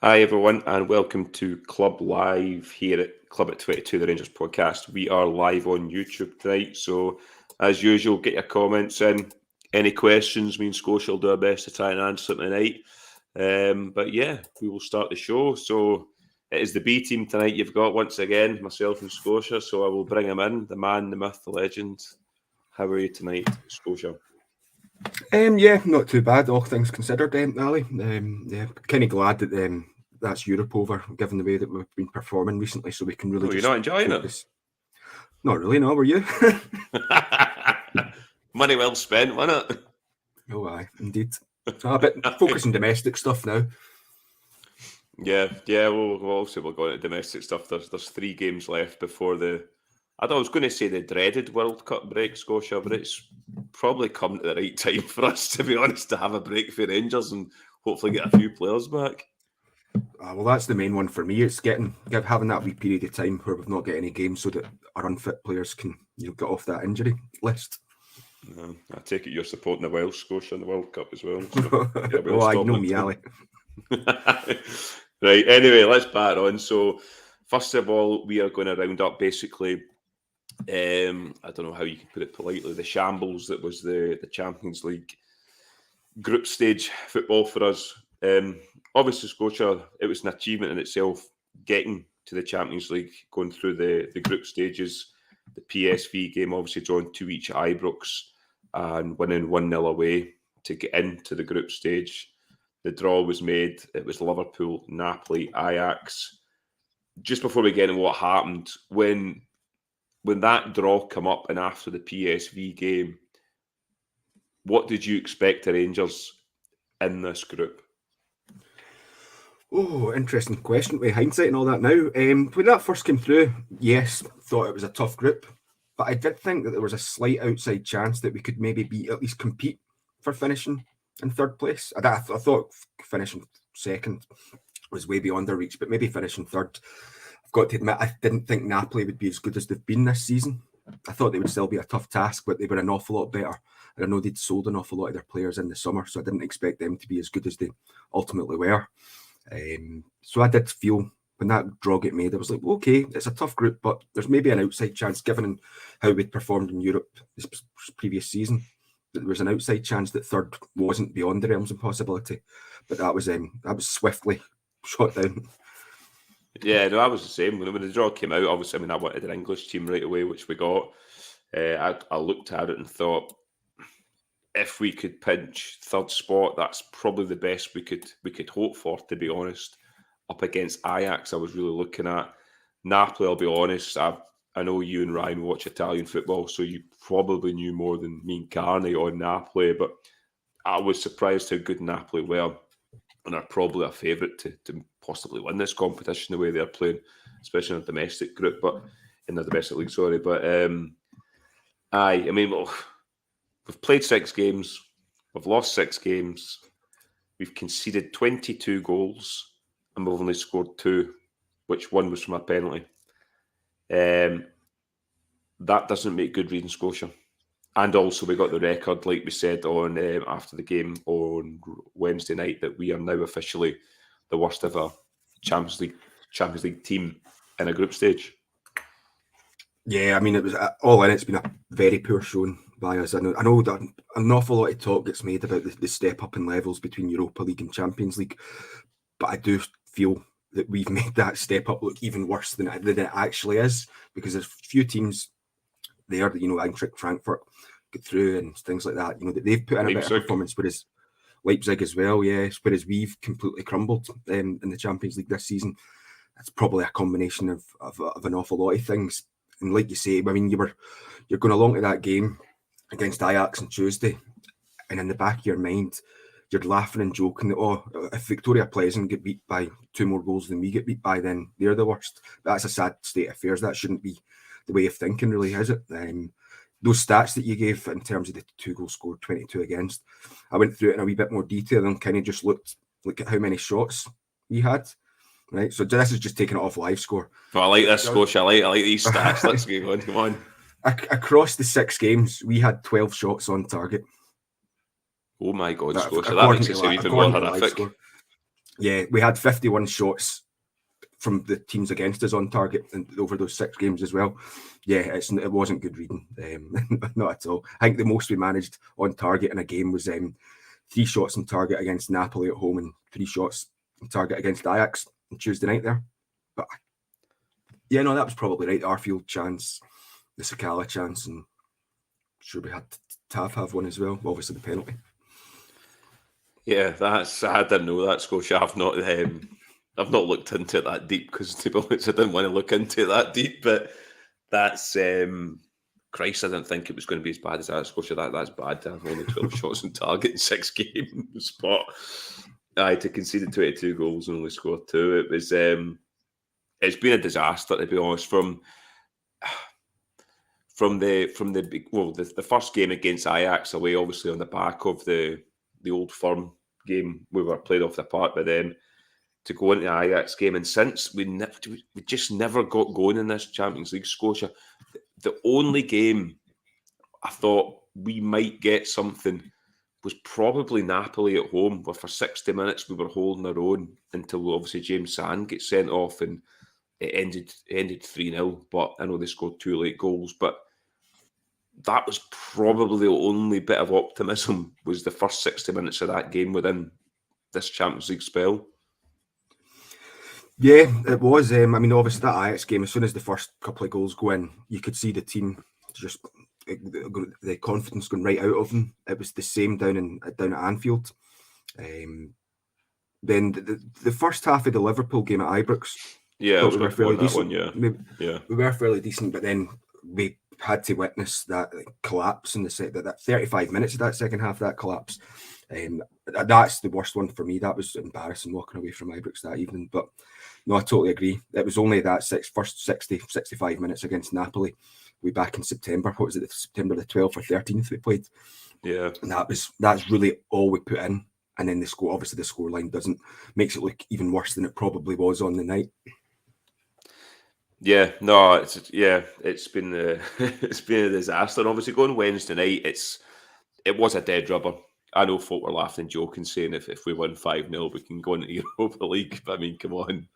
Hi everyone, and welcome to Club Live here at Club at 22, the Rangers podcast. We are live on YouTube tonight, so as usual, get your comments in. Any questions? Me and Scotia will do our best to try and answer them tonight. But yeah, we will start the show. So it is the B team tonight. You've got once again myself and Scotia, so I will bring him in, the man, the myth, the legend. How are you tonight, Scotia? Yeah, not too bad, all things considered, Ali. Yeah, kind of glad that that's Europe over, given the way that we've been performing recently, so we can really you're not enjoying focus. Not really, no, were you? Money well spent, wasn't it? Oh, aye, indeed. But focusing domestic stuff now. Yeah, well, obviously we'll go into domestic stuff. There's 3 games left before I was going to say the dreaded World Cup break, Scotia, but it's probably come to the right time for us, to be honest, to have a break for Rangers and hopefully get a few players back. Well, that's the main one for me. It's having that wee period of time where we've not got any games, so that our unfit players can get off that injury list. I take it you're supporting the Welsh, Scotia, in the World Cup as well. So, oh, I know me, Ali. Right. Anyway, let's bat on. So, first of all, we are going to round up basically. I don't know how you can put it politely. The shambles that was the Champions League group stage football for us. Obviously, Scotia, it was an achievement in itself getting to the Champions League, going through the group stages. The PSV game, obviously drawn 2 each at Ibrox and winning 1-0 away to get into the group stage. The draw was made. It was Liverpool, Napoli, Ajax. Just before we get into what happened, when that draw come up and after the PSV game, what did you expect the Rangers in this group? Oh, interesting question with hindsight and all that now. When that first came through, yes, thought it was a tough group, but I did think that there was a slight outside chance that we could maybe at least compete for finishing in third place. I thought finishing second was way beyond our reach, but maybe finishing third. I've got to admit, I didn't think Napoli would be as good as they've been this season. I thought they would still be a tough task, but they were an awful lot better. And I know they'd sold an awful lot of their players in the summer, so I didn't expect them to be as good as they ultimately were. So I did feel when that draw got made, I was like, okay, it's a tough group, but there's maybe an outside chance, given how we'd performed in Europe this previous season, that there was an outside chance that third wasn't beyond the realms of possibility. But that was swiftly shot down. Yeah, no, I was the same. When the draw came out, obviously, I wanted an English team right away, which we got. I looked at it and thought, if we could pinch third spot, that's probably the best we could hope for, to be honest. Up against Ajax, I was really looking at. Napoli, I'll be honest, I know you and Ryan watch Italian football, so you probably knew more than me and Carney on Napoli, but I was surprised how good Napoli were, and are probably a favourite to possibly win this competition the way they're playing, especially in a domestic group, but in the domestic league, sorry. But we've played 6 games. We've lost 6 games. We've conceded 22 goals and we've only scored 2, which one was from a penalty. That doesn't make good reading, Scotia. And also we got the record, like we said on after the game on Wednesday night, that we are now officially the worst ever Champions League team in a group stage. Yeah, it was all in. It's been a very poor showing by us. I know that an awful lot of talk gets made about the step up in levels between Europa League and Champions League, but I do feel that we've made that step up look even worse than it actually is, because there's a few teams there that, Eintracht Frankfurt get through and things like that, that they've put in a better performance, whereas Leipzig as well, yes, whereas we've completely crumbled in the Champions League this season. It's probably a combination of an awful lot of things. And like you say, you're going along to that game against Ajax on Tuesday, and in the back of your mind, you're laughing and joking that, if Victoria Pleasant get beat by 2 more goals than we get beat by, then they're the worst. That's a sad state of affairs. That shouldn't be the way of thinking, really, is it? Those stats that you gave in terms of the 2 goals scored, 22 against, I went through it in a wee bit more detail and kind of just look at how many shots we had. Right, so this is just taking it off live score. Well, I like this, Scotia. I like these stats. Let's go on. Come on. Across the 6 games, we had 12 shots on target. Oh my God, Scotia! That makes it sound even more horrific. Yeah, we had 51 shots from the teams against us on target and over those 6 games as well. Yeah, it wasn't good reading, not at all. I think the most we managed on target in a game was 3 shots on target against Napoli at home and 3 shots on target against Ajax on Tuesday night there. But yeah, no, that was probably right. The Arfield chance, the Sakala chance, and sure we had Tav have one as well. Obviously the penalty. Yeah, I didn't know that, Scotia. I've not looked into it that deep because, to be honest, I didn't want to look into it that deep. But that's Christ, I didn't think it was going to be as bad as that, Scotia. That's bad. I've only 12 shots on target in 6 games, but to concede 22 goals and only score 2, it was it's been a disaster, to be honest. From the first game against Ajax away, obviously on the back of the Old Firm game, we were played off the park, but then to go into the Ajax game, and since we just never got going in this Champions League, Scotia. The only game I thought we might get something was probably Napoli at home, where for 60 minutes we were holding our own until obviously James Sand gets sent off and it ended 3-0. But I know they scored 2 late goals, but that was probably the only bit of optimism, was the first 60 minutes of that game within this Champions League spell. Yeah, it was. I mean, obviously that Ajax game, as soon as the first couple of goals go in, you could see the team just the confidence going right out of them. It was the same down at Anfield. Then the first half of the Liverpool game at Ibrox, yeah, we were fairly decent. We were fairly decent, but then we had to witness that collapse in that 35 minutes of that second half. That collapse. That's the worst one for me. That was embarrassing walking away from Ibrox that evening. But no, I totally agree. It was only that first 65 minutes against Napoli. We back in September. What was it? September the 12th or 13th we played. Yeah. And that's really all we put in. And then the scoreline makes it look even worse than it probably was on the night. Yeah, no, it's been it's been a disaster. And obviously going Wednesday night, it was a dead rubber. I know folk were laughing and joking, saying if we win 5-0, we can go into the Europa League. But I mean, come on.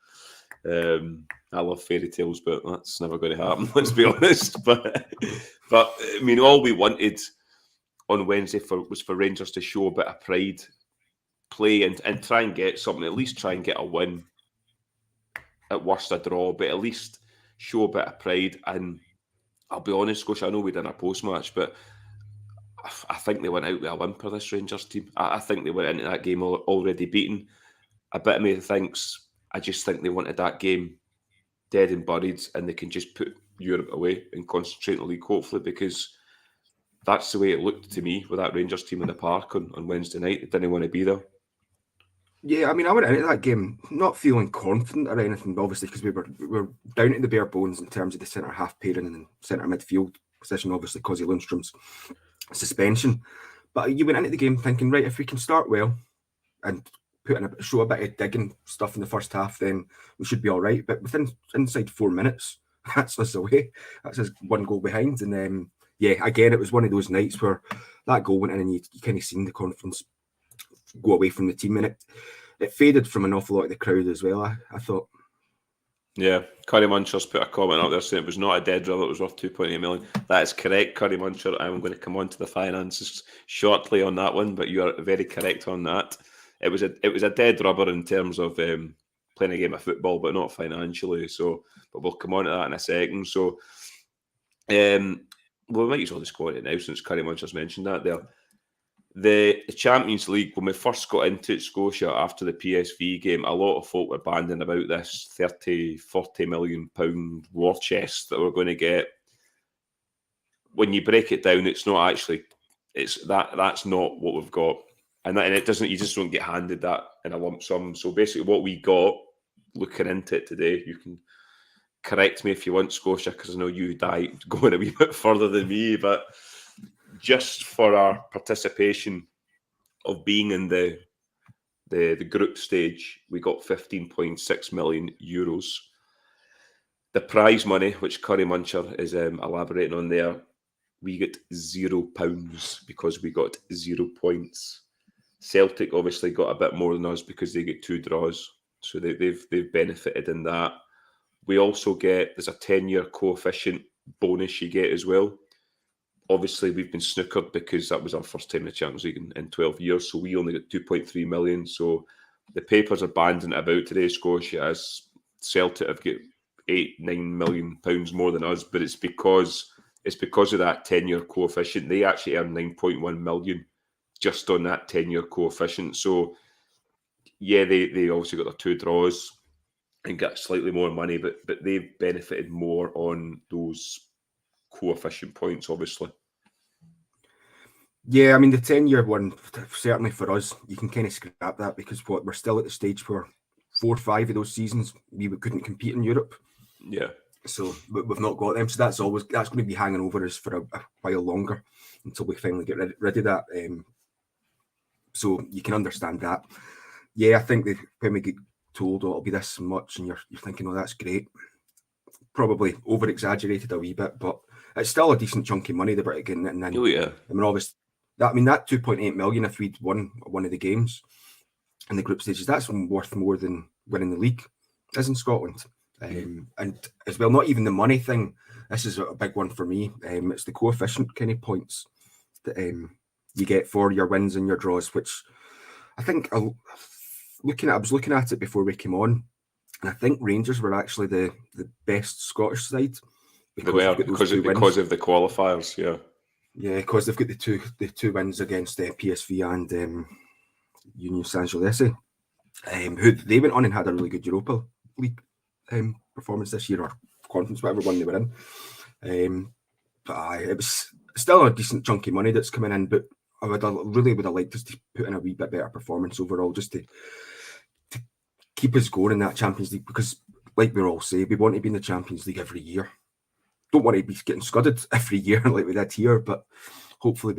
I love fairy tales, but that's never going to happen, let's be honest. But I mean, all we wanted on Wednesday was for Rangers to show a bit of pride, play and try and get something, at least try and get a win. At worst, a draw, but at least show a bit of pride. And I'll be honest, Scotia, I know we did a post-match, but I think they went out with a whimper, this Rangers team. I think they went into that game already beaten. A bit of me thinks, I just think they wanted that game dead and buried, and they can just put Europe away and concentrate on the league, hopefully, because that's the way it looked to me with that Rangers team in the park on Wednesday night. They didn't want to be there. Yeah, I mean, I went into that game not feeling confident or anything, obviously, because we were down to the bare bones in terms of the centre half pairing and centre midfield position, obviously, because of Lundstrom's suspension. But you went into the game thinking, right, if we can start well and show a bit of digging stuff in the first half, then we should be all right. But inside 4 minutes, that's us away. That's us 1 goal behind. And then, again, it was one of those nights where that goal went in and you kind of seen the confidence go away from the team, and it faded from an awful lot of the crowd as well, I thought. Yeah, Curry Muncher's put a comment up there saying it was not a dead rubber, it was worth 2.8 million. That is correct, Curry Muncher. I'm going to come on to the finances shortly on that one, but you are very correct on that. It was a dead rubber in terms of playing a game of football, but not financially. So, but we'll come on to that in a second. So, we might as well just go on it now since Curry Muncher's mentioned that there. The Champions League, when we first got into it, Scotia, after the PSV game, a lot of folk were banding about this 30-40 million pound war chest that we're going to get. When you break it down, it's not actually, that's not what we've got. And it doesn't, you just don't get handed that in a lump sum. So basically what we got, looking into it today, you can correct me if you want, Scotia, because I know you died going a wee bit further than me, but just for our participation of being in the group stage, we got 15.6 million euros. The prize money, which Curry Muncher is elaborating on there, we get £0 because we got 0 points. Celtic obviously got a bit more than us because they get 2 draws, so they've benefited in that. We also there's a 10-year coefficient bonus you get as well. Obviously, we've been snookered because that was our first time in the Champions League in 12 years, so we only got 2.3 million. So the papers are banding about today, Scotia, as Celtic have got £8-9 million more than us, but it's because of that 10-year coefficient. They actually earn 9.1 million just on that 10-year coefficient. So yeah, they obviously got their 2 draws and get slightly more money, but they've benefited more on those coefficient points, obviously. Yeah, I mean, the 10-year one, certainly for us, you can kind of scrap that because we're still at the stage where 4 or 5 of those seasons we couldn't compete in Europe. Yeah. So we've not got them. So that's going to be hanging over us for a while longer until we finally get rid of that. So you can understand that. Yeah, I think that when we get told, it'll be this much, and you're thinking, oh, that's great. Probably over-exaggerated a wee bit, but it's still a decent chunk of money that we're getting. And then, oh yeah, I mean, obviously, that 2.8 million if we'd won one of the games in the group stages, that's worth more than winning the league, as in Scotland. And as well, not even the money thing. This is a big one for me. It's the coefficient kind of points that you get for your wins and your draws, which I think I was looking at it before we came on, and I think Rangers were actually the best Scottish side because of the qualifiers. Yeah, because they've got the two wins against PSV and Union Saint-Gilloise, who they went on and had a really good Europa League performance this year, or conference, whatever one they were in. But it was still a decent chunk of money that's coming in, but I would have liked us to put in a wee bit better performance overall, just to keep us going in that Champions League, because like we all say, we want to be in the Champions League every year. Don't want to be getting scudded every year like we did here, but hopefully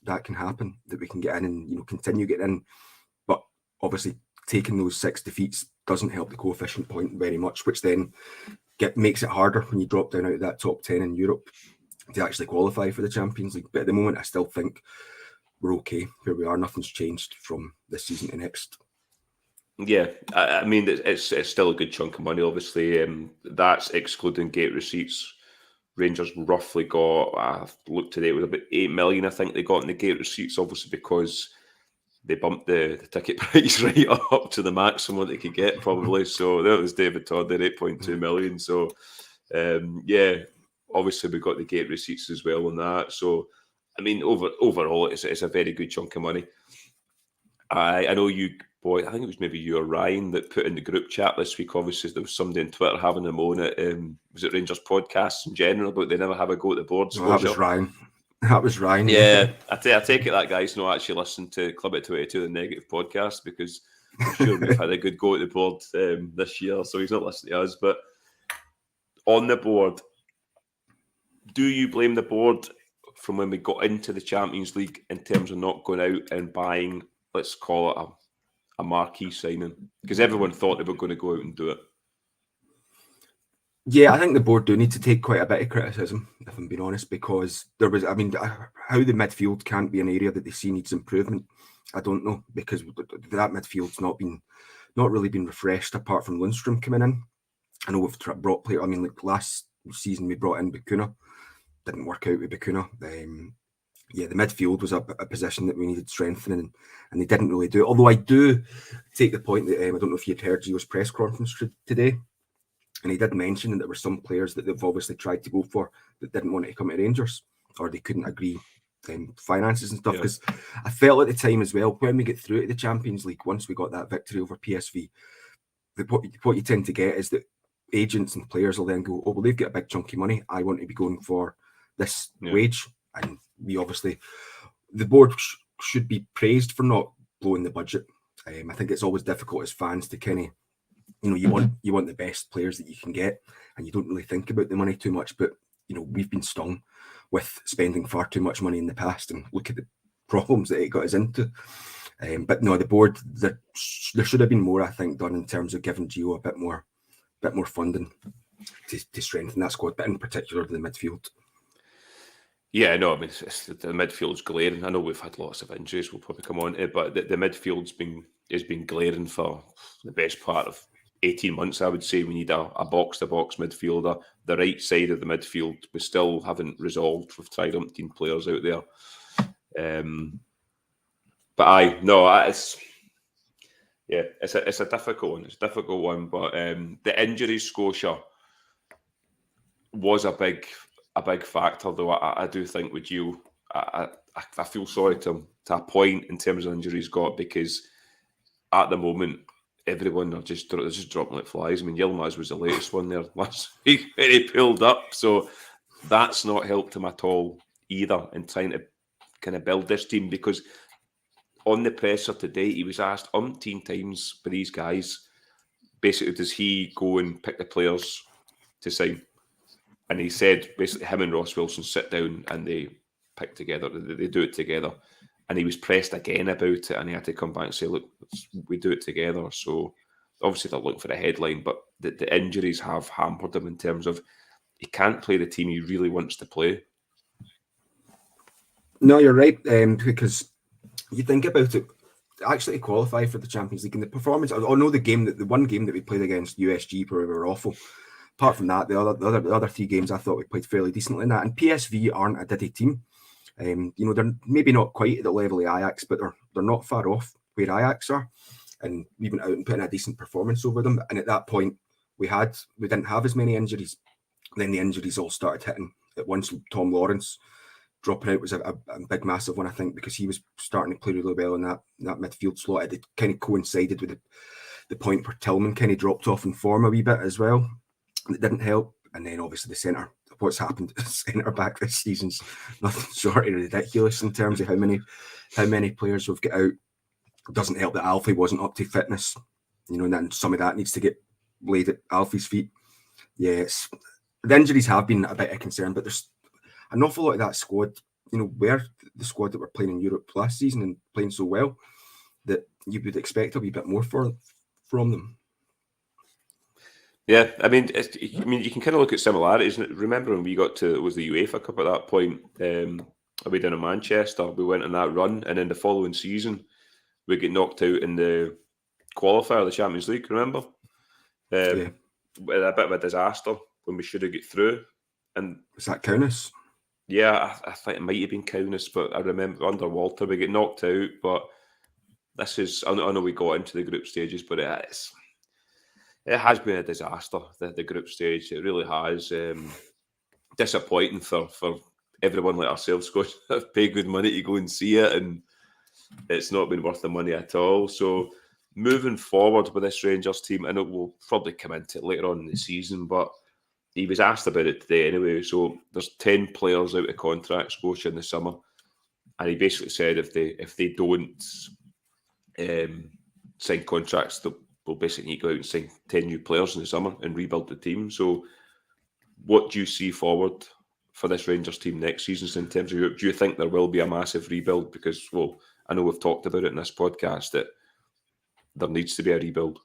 that can happen, that we can get in and continue getting in. But obviously taking those 6 defeats doesn't help the coefficient point very much, which then makes it harder when you drop down out of that top 10 in Europe to actually qualify for the Champions League. But at the moment, I still think we're okay where we are. Nothing's changed from this season to next. Yeah, I mean, it's still a good chunk of money, obviously. That's excluding gate receipts. Rangers roughly got, I looked today, it was about 8 million, I think they got in the gate receipts, obviously because they bumped the ticket price right up to the maximum they could get, probably. So that was David Todd, their 8.2 million. So, yeah, obviously we got the gate receipts as well on that. So, I mean, overall, it's a very good chunk of money. I know you, boy, I think it was maybe you or Ryan that put in the group chat this week. Obviously, there was somebody on Twitter having a moan at, was it Rangers podcasts in general, but they never have a go at the board. No, that was Ryan. That was Ryan. Yeah, I take it that guy's not actually listened to Club at 22, the negative podcast, because I'm sure we've had a good go at the board this year, so he's not listening to us. But on the board, do you blame the board from when we got into the Champions League in terms of not going out and buying, let's call it a marquee signing? Because everyone thought they were going to go out and do it. Yeah, I think the board do need to take quite a bit of criticism, if I'm being honest, because how the midfield can't be an area that they see needs improvement, I don't know, because that midfield's not really been refreshed apart from Lundstrom coming in. I know we've brought players. I mean, like last season we brought in Bacuna, didn't work out with Bacuna. Yeah, the midfield was a position that we needed strengthening, and they didn't really do it. Although I do take the point that I don't know if you'd heard Gio's press conference today, and he did mention that there were some players that they've obviously tried to go for that didn't want to come to Rangers, or they couldn't agree finances and stuff. Because I felt at the time as well, when we get through to the Champions League, once we got that victory over PSV, what you tend to get is that agents and players will then go, oh, well, they've got a big chunk of money, I want to be going for this wage. And we obviously, the board should be praised for not blowing the budget. I think it's always difficult as fans to kind of, you want the best players that you can get, and you don't really think about the money too much. But we've been stung with spending far too much money in the past, and look at the problems that it got us into. But no, the board, there should have been more, I think, done in terms of giving Gio a bit more funding to strengthen that squad, but in particular the midfield. Yeah, no, I mean, the midfield's glaring. I know we've had lots of injuries, we'll probably come on to it, but the midfield's been glaring for the best part of 18 months, I would say. We need a box-to-box midfielder. The right side of the midfield, we still haven't resolved. We've tried umpteen players out there. But it's a difficult one. It's a difficult one, but the injuries, Scotia, was a big factor, though. I do think with you, I feel sorry to a point in terms of injuries got, because at the moment everyone are just dropping like flies. I mean, Yilmaz was the latest one there last week when he pulled up, so that's not helped him at all either in trying to kind of build this team, because on the presser today he was asked umpteen times by these guys, basically, does he go and pick the players to sign? And he said basically him and Ross Wilson sit down and they pick together, they do it together. And he was pressed again about it, and he had to come back and say, look, we do it together. So obviously they're looking for a headline, but the injuries have hampered him in terms of he can't play the team he really wants to play. No, you're right, because you think about it, actually to qualify for the Champions League and the performance. I know the one game that we played against USG where we were awful. Apart from that, the other three games I thought we played fairly decently in that. And PSV aren't a diddy team. They're maybe not quite at the level of Ajax, but they're not far off where Ajax are. And we went out and put in a decent performance over them. And at that point, we didn't have as many injuries. Then the injuries all started hitting at once. Tom Lawrence dropping out was a big, massive one, I think, because he was starting to play really well in that midfield slot. It kind of coincided with the point where Tillman kind of dropped off in form a wee bit as well. It didn't help. And then obviously the centre, what's happened to the centre back this season's nothing short of ridiculous in terms of how many players we've got out. It doesn't help that Alfie wasn't up to fitness, and then some of that needs to get laid at Alfie's feet. Yes, the injuries have been a bit of concern, but there's an awful lot of that squad, where the squad that were playing in Europe last season and playing so well, that you would expect a wee bit more from them. Yeah, I mean, you can kind of look at similarities. Remember when we got to, it was the UEFA Cup at that point, away down in Manchester, we went on that run, and then the following season, we get knocked out in the qualifier of the Champions League, remember? Yeah. A bit of a disaster when we should have got through. And was that Kaunas? Yeah, I think it might have been Kaunas, but I remember under Walter, we get knocked out. But this is, I know we got into the group stages, but it has been a disaster, the group stage. It really has. Disappointing for everyone like ourselves, Scotia, have paid good money to go and see it, and it's not been worth the money at all. So moving forward with this Rangers team, I know we'll probably come into it later on in the season, but he was asked about it today anyway. So there's 10 players out of contract, Scotia, in the summer, and he basically said if they don't sign contracts, we'll basically need to go out and sign 10 new players in the summer and rebuild the team. So what do you see forward for this Rangers team next season in terms of Europe? Do you think there will be a massive rebuild? Because, well, I know we've talked about it in this podcast that there needs to be a rebuild.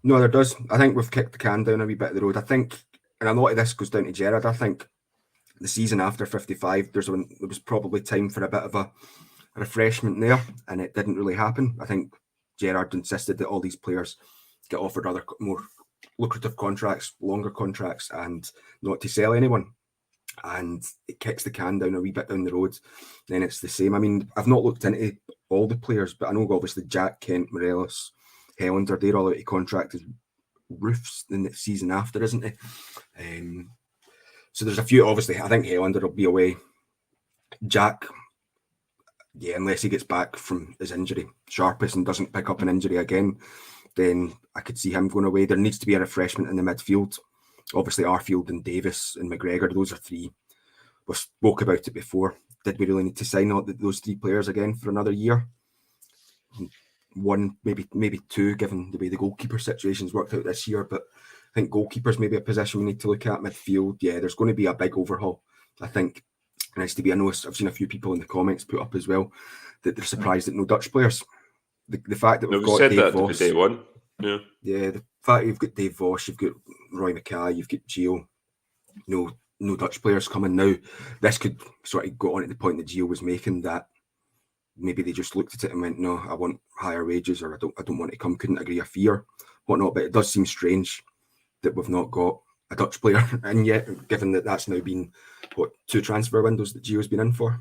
No, there does. I think we've kicked the can down a wee bit of the road. I think, and a lot of this goes down to Gerrard, I think the season after 55, there was probably time for a bit of a refreshment there, and it didn't really happen. I think Gerrard insisted that all these players get offered other more lucrative contracts, longer contracts, and not to sell anyone. And it kicks the can down a wee bit down the road. Then it's the same. I mean, I've not looked into all the players, but I know obviously Jack, Kent, Morelos, Helander, they're all out of contract as Roofs in the season after, isn't it? So there's a few, obviously. I think Helander will be away. Jack, yeah, unless he gets back from his injury sharpest and doesn't pick up an injury again, then I could see him going away. There needs to be a refreshment in the midfield. Obviously, Arfield and Davis and McGregor, those are three. We spoke about it before. Did we really need to sign those three players again for another year? One, maybe two, given the way the goalkeeper situation's worked out this year. But I think goalkeeper's maybe a position we need to look at. Midfield, yeah, there's going to be a big overhaul. I think it needs to be. I know I've seen a few people in the comments put up as well that they're surprised that no Dutch players. The fact that we've got said Dave that Vos, day one. Yeah, the fact you've got Dave Vos, you've got Roy Mackay, you've got Gio, no Dutch players coming now. This could sort of go on at the point that Gio was making, that maybe they just looked at it and went, no, I want higher wages, or I don't want to come, couldn't agree a fee or whatnot. But it does seem strange that we've not got a Dutch player in yet, given that that's now been, 2 transfer windows that Gio's been in for.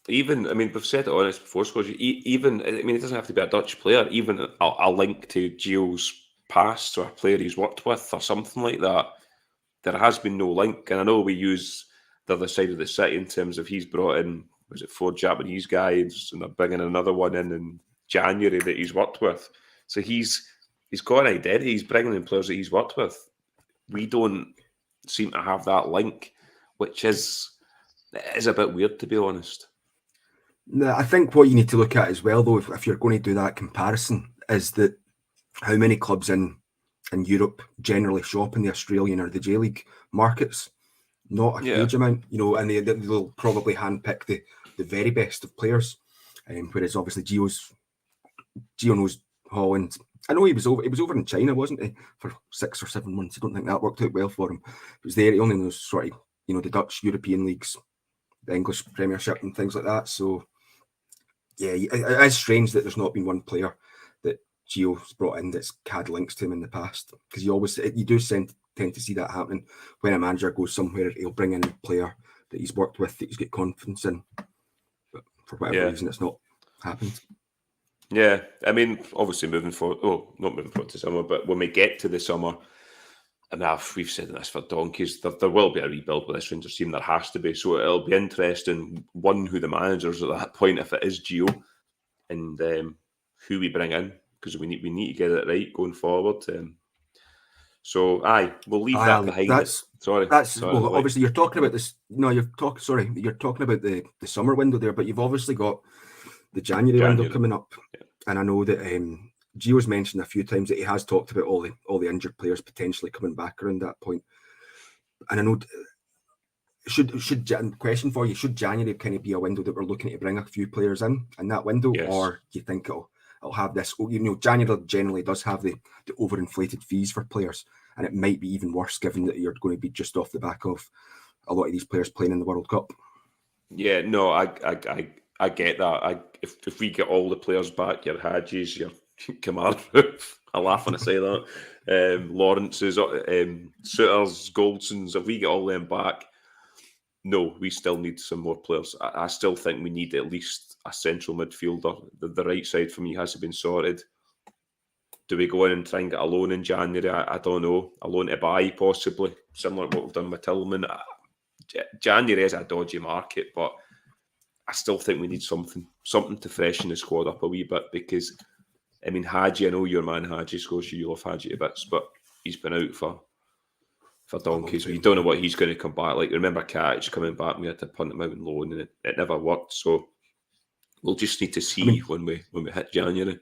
Even, I mean, we've said it on this before, Scotia, even, I mean, it doesn't have to be a Dutch player, even a link to Gio's past or a player he's worked with or something like that. There has been no link. And I know we use the other side of the city in terms of he's brought in, was it 4 Japanese guys, and they're bringing another one in January that he's worked with. So he's got an identity. He's bringing in players that he's worked with. We don't seem to have that link, which is a bit weird, to be honest. No, I think what you need to look at as well, though, if you're going to do that comparison, is that how many clubs in Europe generally shop in the Australian or the J-League markets. Not a huge amount, and they'll probably handpick the very best of players. Whereas obviously Gio knows Holland. I know he was over in China, wasn't he, for 6 or 7 months. I don't think that worked out well for him. He was there. He only knows sort of the Dutch European leagues, the English Premiership, and things like that. So yeah, it is strange that there's not been one player that Gio's brought in that's had links to him in the past, because you do tend to see that happening when a manager goes somewhere. He'll bring in a player that he's worked with, that he's got confidence in, but for whatever reason it's not happened. Yeah, I mean, obviously not moving forward to summer, but when we get to the summer, and we've said this for donkeys, there will be a rebuild with this Rangers team. There has to be. So it'll be interesting, one, who the managers at that point, if it is Gio, and who we bring in, because we need to get it right going forward. So we'll leave that behind. Obviously you're talking about this. No, you're talking about the summer window there, but you've obviously got the January window coming up, and I know that Gio's mentioned a few times that he has talked about all the injured players potentially coming back around that point. And I know, question for you, should January kind of be a window that we're looking to bring a few players in that window, or do you think it'll have this? January generally does have the overinflated fees for players, and it might be even worse given that you're going to be just off the back of a lot of these players playing in the World Cup. Yeah, no, I get that. If we get all the players back, your Hadjis, your Kamara, I laugh when I say that. Lawrence's, Souters, Goldsons, if we get all them back, no, we still need some more players. I still think we need at least a central midfielder. The right side for me hasn't been sorted. Do we go in and try and get a loan in January? I don't know. A loan to buy, possibly, similar to what we've done with Tillman. January is a dodgy market, but I still think we need something to freshen the squad up a wee bit, because, I mean, Hadji, I know your man Hadji, Scotia, you love Hadji a bit, but he's been out for donkeys. We don't know what he's going to come back like. Remember Katic coming back, we had to punt him out on loan, and it never worked. So we'll just need to see when we hit January.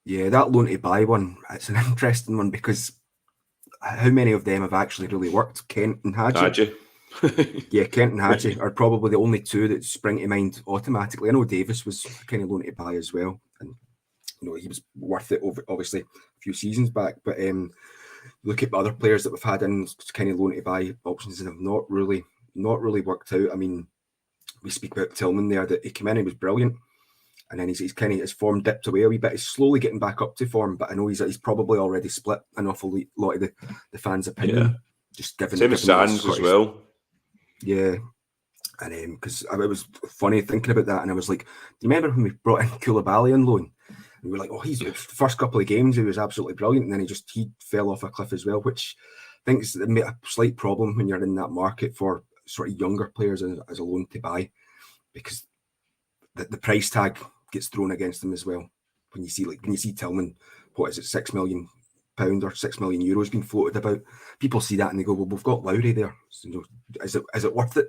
Yeah, that loan to buy one, it's an interesting one, because how many of them have actually really worked? Kent and Hadji. Yeah, Kent and Hadji are probably the only two that spring to mind automatically. I know Davis was kind of loan to buy as well, and he was worth it obviously a few seasons back. But look at the other players that we've had in kind of loan to buy options and have not really worked out. I mean, we speak about Tillman there, that he came in, he was brilliant, and then his form dipped away a wee bit. He's slowly getting back up to form, but I know he's probably already split an awful lot of the fans' opinion. Yeah. Just given same as Sands as well. Yeah, and because it was funny thinking about that, and I was like, do you remember when we brought in Koulibaly on loan? And we were like, he's the first couple of games he was absolutely brilliant, and then he fell off a cliff as well, which I think is a slight problem when you're in that market for sort of younger players as a loan to buy, because the price tag gets thrown against them as well. When you see Tillman, what is it, £6 million or €6 million being floated about, people see that and they go, well, we've got Lowry there. So, is it worth it?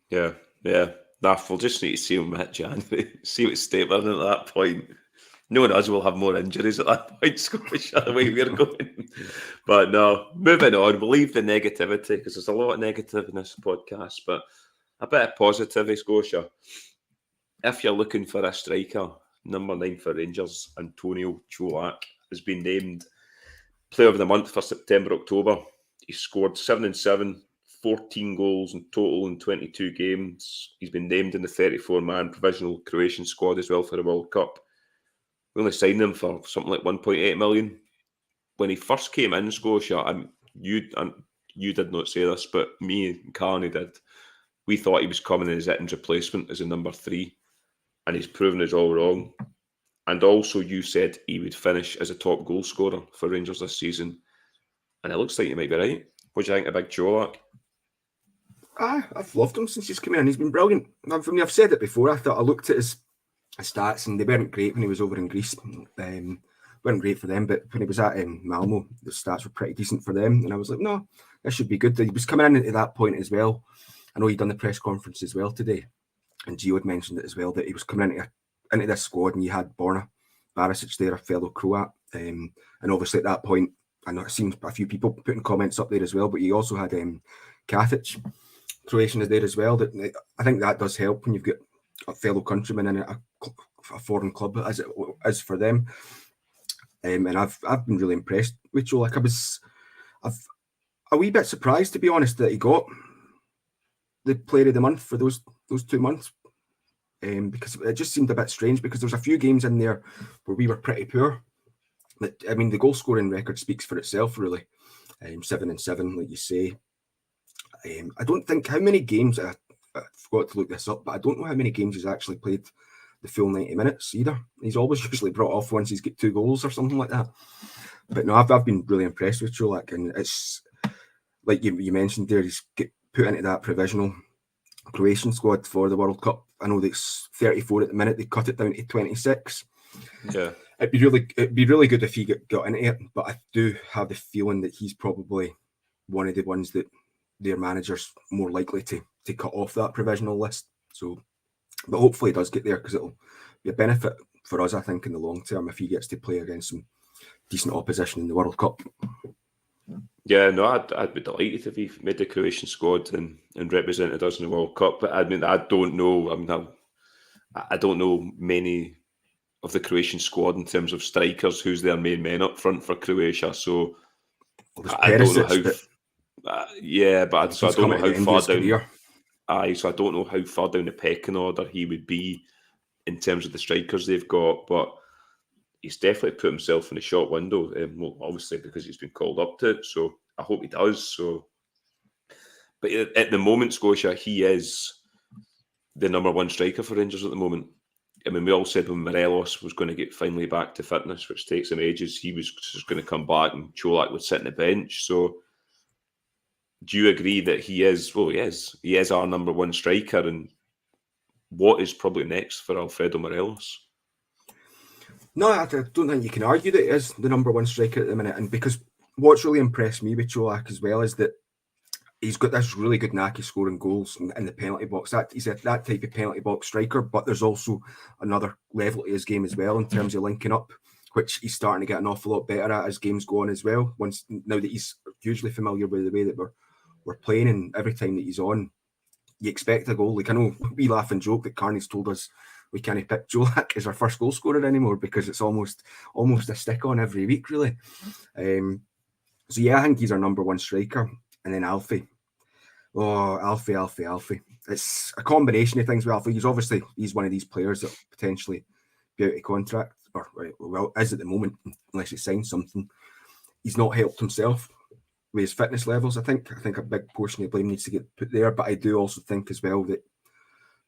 Yeah. We'll just need to see him hit January, see what's stapling at that point. No one else will have more injuries at that point, Scotia, the way we're going. But no, moving on, we'll leave the negativity, because there's a lot of negative in this podcast, but a bit of positivity, Scotia. If you're looking for a striker, number 9 for Rangers, Antonio Cholak, has been named Player of the Month for September-October. He scored 7 and 7, 14 goals in total in 22 games. He's been named in the 34-man provisional Croatian squad as well for the World Cup. We only signed him for something like 1.8 million. When he first came in Scotia, you did not say this, but me and Carney did. We thought he was coming in as Itten's replacement as a number 3, and he's proven us all wrong. And also, you said he would finish as a top goal scorer for Rangers this season, and it looks like you might be right. What do you think of Big Colak? I've loved him since he's come in. He's been brilliant. I've said it before. I looked at his stats, and they weren't great when he was over in Greece. Weren't great for them, but when he was at Malmo, the stats were pretty decent for them. And I was like, no, this should be good. He was coming in at that point as well. I know he'd done the press conference as well today, and Gio had mentioned it as well, that he was coming into this squad, and you had Borna Barisic there, a fellow Croat. And obviously at that point, I know I've seen a few people putting comments up there as well, but you also had Katic, Croatian, is there as well. That I think that does help when you've got a fellow countryman in a foreign club, as it is for them. And I've been really impressed with Colak. I've a wee bit surprised, to be honest, that he got the Player of the Month for those 2 months, because it just seemed a bit strange, because there's a few games in there where we were pretty poor. I mean, the goal scoring record speaks for itself, really. 7-7, like you say. I don't think how many games, I forgot to look this up, but I don't know how many games he's actually played the full 90 minutes either. He's always usually brought off once he's got 2 goals or something like that. But no, I've been really impressed with Colak, and it's like you mentioned there, he's get put into that provisional Croatian squad for the World Cup. I know that it's 34 at the minute. They cut it down to 26. Yeah, it'd be really good if he got into it. But I do have the feeling that he's probably one of the ones that their manager's more likely to cut off that provisional list. So, but hopefully he does get there, because it'll be a benefit for us, I think, in the long term, if he gets to play against some decent opposition in the World Cup. Yeah, no, I'd be delighted if he made the Croatian squad and represented us in the World Cup. But I mean, I don't know. I don't know many of the Croatian squad in terms of strikers. Who's their main men up front for Croatia? So I don't know how. But I don't know how far down. So I don't know how far down the pecking order he would be in terms of the strikers they've got, but he's definitely put himself in the short window. Well, obviously because he's been called up to it, so I hope he does. So, but at the moment, Scotia, he is the number 1 striker for Rangers at the moment. I mean, we all said when Morelos was going to get finally back to fitness, which takes him ages, he was just going to come back and Colak would sit on the bench. So, do you agree that he is? Well, he is our number 1 striker, and what is probably next for Alfredo Morelos? No, I don't think you can argue that he is the number 1 striker at the minute. And because what's really impressed me with Colak as well is that he's got this really good knack of scoring goals in the penalty box. He's that type of penalty box striker, but there's also another level to his game as well in terms of linking up, which he's starting to get an awful lot better at as games go on as well. Now that he's hugely familiar with the way that we're playing, and every time that he's on, you expect a goal. Like, I know we laugh and joke that Carney's told us we can't pick Colak as our first goal scorer anymore, because it's almost a stick on every week, really. So yeah, I think he's our number 1 striker. And then Alfie. Oh, Alfie. It's a combination of things with Alfie. He's one of these players that potentially be out of contract, or well, is at the moment, unless he signs something. He's not helped himself with his fitness levels. I think a big portion of blame needs to get put there, but I do also think as well that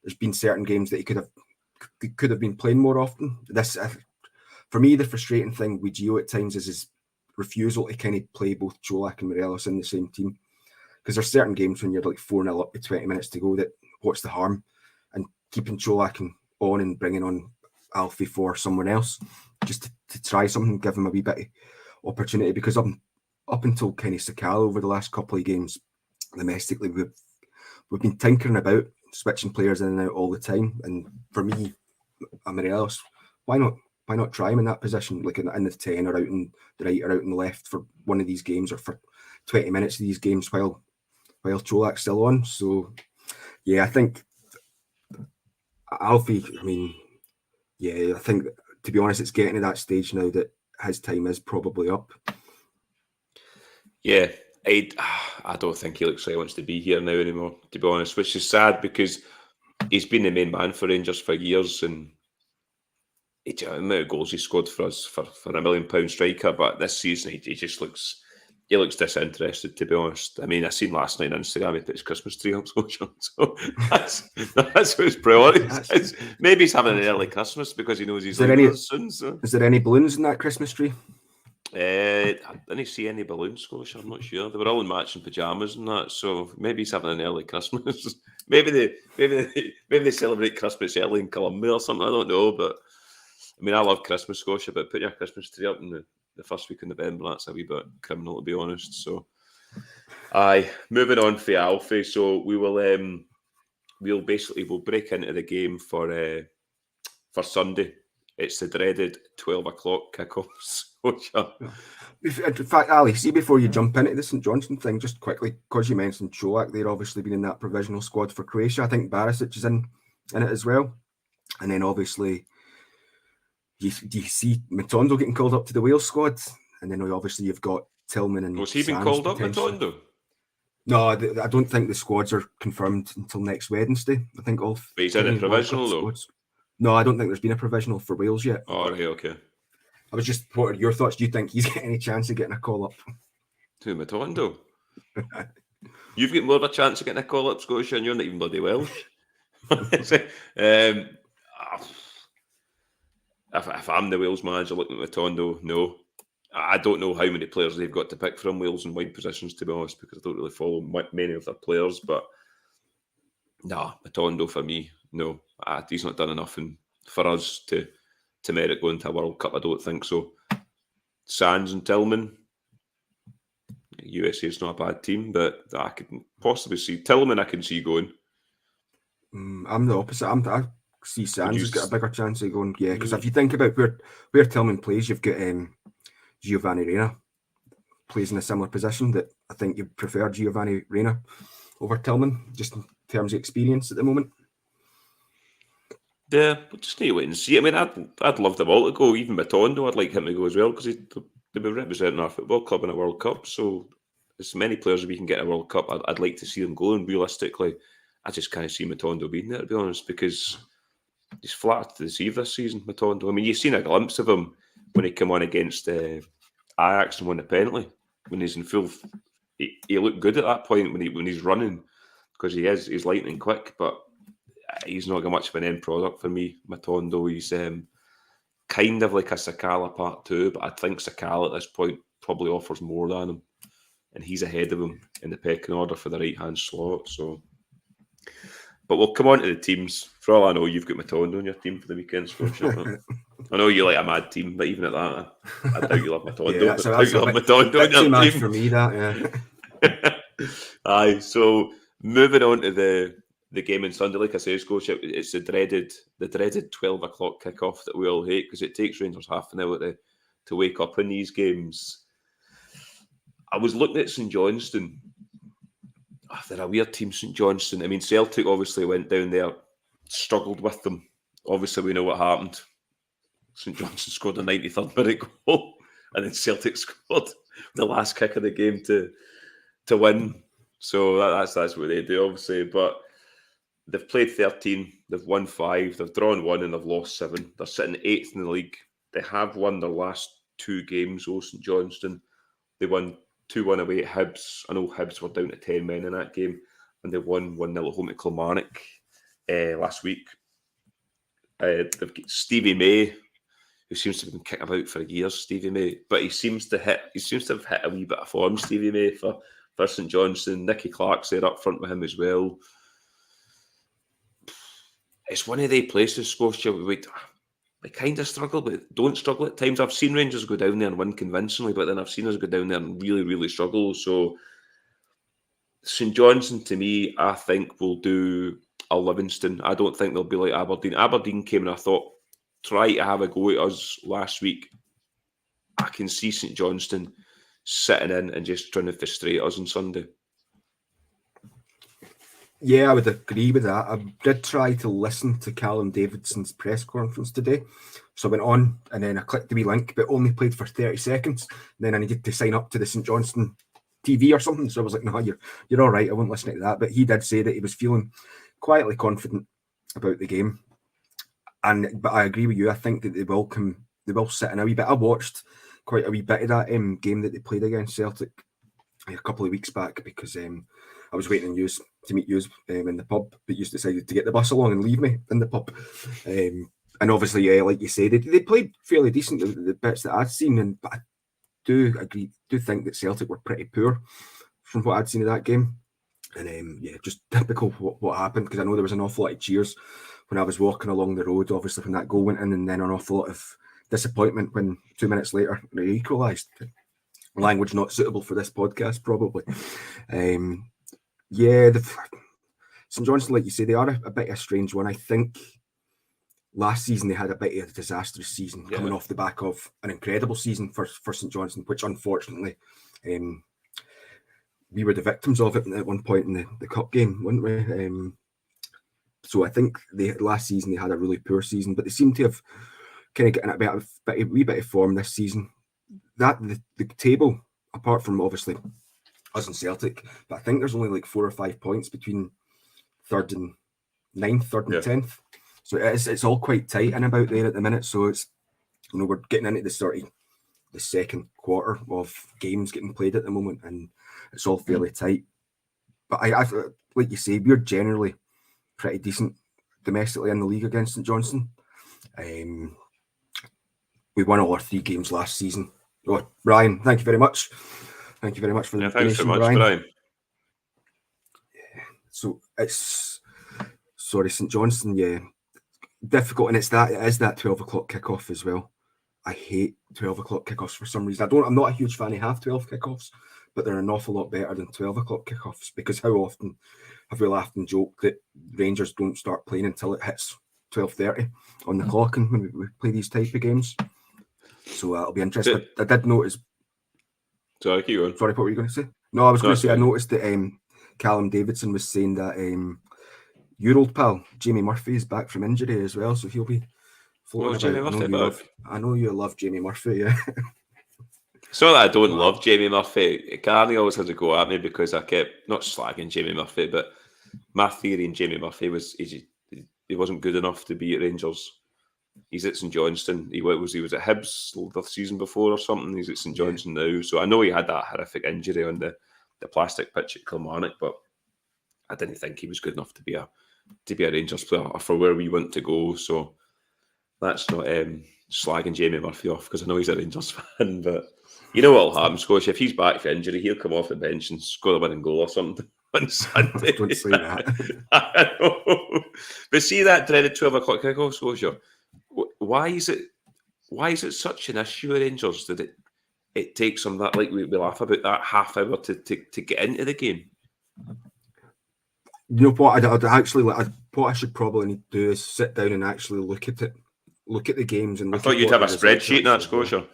there's been certain games that he could have been playing more often. This, for me, the frustrating thing with Gio at times is his refusal to kind of play both Colak and Morelos in the same team. Because there's certain games when you're like 4-0 up with 20 minutes to go, that what's the harm? And keeping Colak on and bringing on Alfie for someone else, just to try something, give him a wee bit of opportunity. Because up until Kenny Sakala over the last couple of games, domestically, we've been tinkering about switching players in and out all the time. And for me, Morelos, why not try him in that position, like in the 10 or out in the right or out in the left for one of these games, or for 20 minutes of these games while Colak's still on. So yeah, I think Alfie, I think, to be honest, it's getting to that stage now that his time is probably up. Yeah, I don't think he looks like he wants to be here now anymore, to be honest, which is sad because he's been the main man for Rangers for years, and the amount of goals he scored for us for £1 million striker, but this season he just looks disinterested, to be honest. I mean, I seen last night on Instagram he put his Christmas tree up, Scotia, so that's what his priority is. Maybe he's having an early Christmas because he knows he's leaving us soon. So. Is there any balloons in that Christmas tree? I didn't see any balloons, Scotia. I'm not sure. They were all in matching pajamas and that, so maybe he's having an early Christmas. maybe they celebrate Christmas early in Colombia or something. I don't know, but I mean, I love Christmas, Scotia, but putting your Christmas tree up in the first week in November, that's a wee bit criminal, to be honest. So, moving on for Alfie. So we will we'll break into the game for Sunday. It's the dreaded 12 o'clock kickoffs. In fact, Ali, see, before you jump into the St Johnstone thing, just quickly, because you mentioned Čolak, they're obviously been in that provisional squad for Croatia. I think Barisic is in it as well. And then obviously, you see Matondo getting called up to the Wales squad. And then obviously you've got Tillman and... Was he been called up, Matondo? No, I don't think the squads are confirmed until next Wednesday. I think all... But he's in a provisional, though? No, I don't think there's been a provisional for Wales yet. Oh, right, okay. I was just, what are your thoughts? Do you think he's got any chance of getting a call up? To Matondo? You've got more of a chance of getting a call up, Scotia, and you're not even bloody Welsh. If I'm the Wales manager looking at Matondo, no. I don't know how many players they've got to pick from Wales in wide positions, to be honest, because I don't really follow many of their players, but Matondo for me, no. He's not done enough for us to merit going to a World Cup. I don't think so. Sands and Tillman, USA is not a bad team, but I could possibly see Tillman. I can see going. I'm the opposite. I see Sands has got a bigger chance of going. Yeah, because if you think about where Tillman plays, you've got Giovanni Reina plays in a similar position. That I think you prefer Giovanni Reina over Tillman, just in terms of experience at the moment. Yeah, we'll just need to wait and see. I mean, I'd love them all to go. Even Matondo, I'd like him to go as well because they'll be representing our football club in a World Cup. So, as many players as we can get in a World Cup, I'd like to see them go. And realistically, I just can't see Matondo being there, to be honest, because he's flat to deceive this season, Matondo. I mean, you've seen a glimpse of him when he came on against Ajax and won the penalty. When he's in full, he looked good at that point when he's running because he's lightning quick, but he's not got much of an end product for me, Matondo. He's kind of like a Sakala Part 2, but I think Sakala at this point probably offers more than him. And he's ahead of him in the pecking order for the right-hand slot. So, but we'll come on to the teams. For all I know, you've got Matondo on your team for the weekend, Scotia. I know you like a mad team, but even at that, I doubt you love Matondo. Yeah, that's Matondo on your team. For me, that, yeah. Aye, so moving on to the game on Sunday, like I say, Scotia, it's the dreaded 12 o'clock kickoff that we all hate because it takes Rangers half an hour to wake up in these games. I was looking at St Johnstone. They're a weird team, St Johnstone. I mean, Celtic obviously went down there, struggled with them. Obviously, we know what happened. St Johnstone scored a 93rd minute goal, and then Celtic scored the last kick of the game to win. So that's what they do, obviously. But they've played 13, they've won 5, they've drawn 1, and they've lost 7. They're sitting 8th in the league. They have won their last 2 games, St Johnstone. They won 2-1 away at Hibs. I know Hibs were down to 10 men in that game, and they won 1-0 at home to Kilmarnock last week. They've got Stevie May, who seems to have been kicking about for years, Stevie May, but he seems to have hit a wee bit of form, Stevie May, for St Johnstone. Nicky Clark's there up front with him as well. It's one of the places, Scotia, we kind of struggle, but don't struggle at times. I've seen Rangers go down there and win convincingly, but then I've seen us go down there and really, really struggle. So St Johnstone, to me, I think will do a Livingston. I don't think they'll be like Aberdeen. Aberdeen came and I thought, try to have a go at us last week. I can see St Johnstone sitting in and just trying to frustrate us on Sunday. Yeah, I would agree with that. I did try to listen to Callum Davidson's press conference today. So I went on and then I clicked the wee link, but only played for 30 seconds. And then I needed to sign up to the St Johnstone TV or something. So I was like, no, you're all right. I won't listen to that. But he did say that he was feeling quietly confident about the game. But I agree with you. I think that they will sit in a wee bit. I watched quite a wee bit of that game that they played against Celtic a couple of weeks back because I was waiting on you to meet you in the pub, but you decided to get the bus along and leave me in the pub. And obviously, yeah, like you said, they played fairly decent, the bits that I'd seen, but I do think that Celtic were pretty poor from what I'd seen of that game. And yeah, just typical what happened, because I know there was an awful lot of cheers when I was walking along the road, obviously when that goal went in, and then an awful lot of disappointment when 2 minutes later they equalised. Language not suitable for this podcast, probably. Yeah, St Johnstone, like you say, they are a bit of a strange one. I think last season they had a bit of a disastrous season, coming off the back of an incredible season for St Johnstone, which unfortunately we were the victims of it at one point in the cup game, weren't we? So I think last season they had a really poor season, but they seem to have kind of getting a wee bit of form this season. That the table, apart from obviously us and Celtic, but I think there's only like 4 or 5 points between third and 10th. So it's all quite tight and about there at the minute. So it's, we're getting into the second quarter of games getting played at the moment, and it's all fairly tight. But I like you say, we're generally pretty decent domestically in the league against St Johnstone. We won all our 3 games last season. Oh, Brian, thank you very much. Thank you very much for the donation, Brian. Yeah. So it's St Johnstone, yeah, difficult, and it is that 12 o'clock kickoff as well. I hate 12 o'clock kickoffs for some reason. I'm not a huge fan of half 12 kickoffs, but they're an awful lot better than 12 o'clock kickoffs, because how often have we laughed and joked that Rangers don't start playing until it hits 12:30 on the clock, and when we play these type of games. So it'll be interesting. I did notice. Sorry, keep going. Sorry, what were you going to say? No, I was going to say, I noticed that Callum Davidson was saying that your old pal Jamie Murphy is back from injury as well, so he'll be floating about. I know you love Jamie Murphy, yeah. It's not that I don't love Jamie Murphy. Carney always has a go at me because I kept not slagging Jamie Murphy, but my theory in Jamie Murphy was he wasn't good enough to be at Rangers. He's at St Johnstone. He was at Hibs the season before or something. He's at St Johnstone now. So I know he had that horrific injury on the plastic pitch at Kilmarnock, but I didn't think he was good enough to be a Rangers player or for where we want to go. So that's not slagging Jamie Murphy off, because I know he's a Rangers fan. But you know what'll happen, Scotia? If he's back for injury, he'll come off the bench and score a winning goal or something on Sunday. Don't say that. I know. But see that dreaded 12 o'clock kickoff, Scotia? Why is it such an issue with Rangers that it takes them that, like we laugh about, that half hour to get into the game? You know what? I'd actually what I should probably need to do is sit down and actually look at the games. And I thought you'd have a spreadsheet in that, Scotia.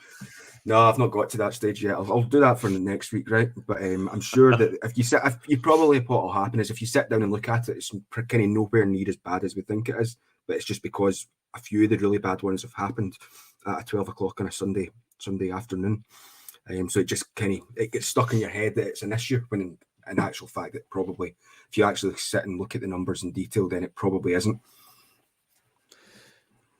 No, I've not got to that stage yet. I'll do that for the next week, right? But I'm sure that what will happen is if you sit down and look at it, it's kind of nowhere near as bad as we think it is. But it's just because a few of the really bad ones have happened at 12 o'clock on a Sunday afternoon. So it just it gets stuck in your head that it's an issue, when in actual fact that probably, if you actually sit and look at the numbers in detail, then it probably isn't.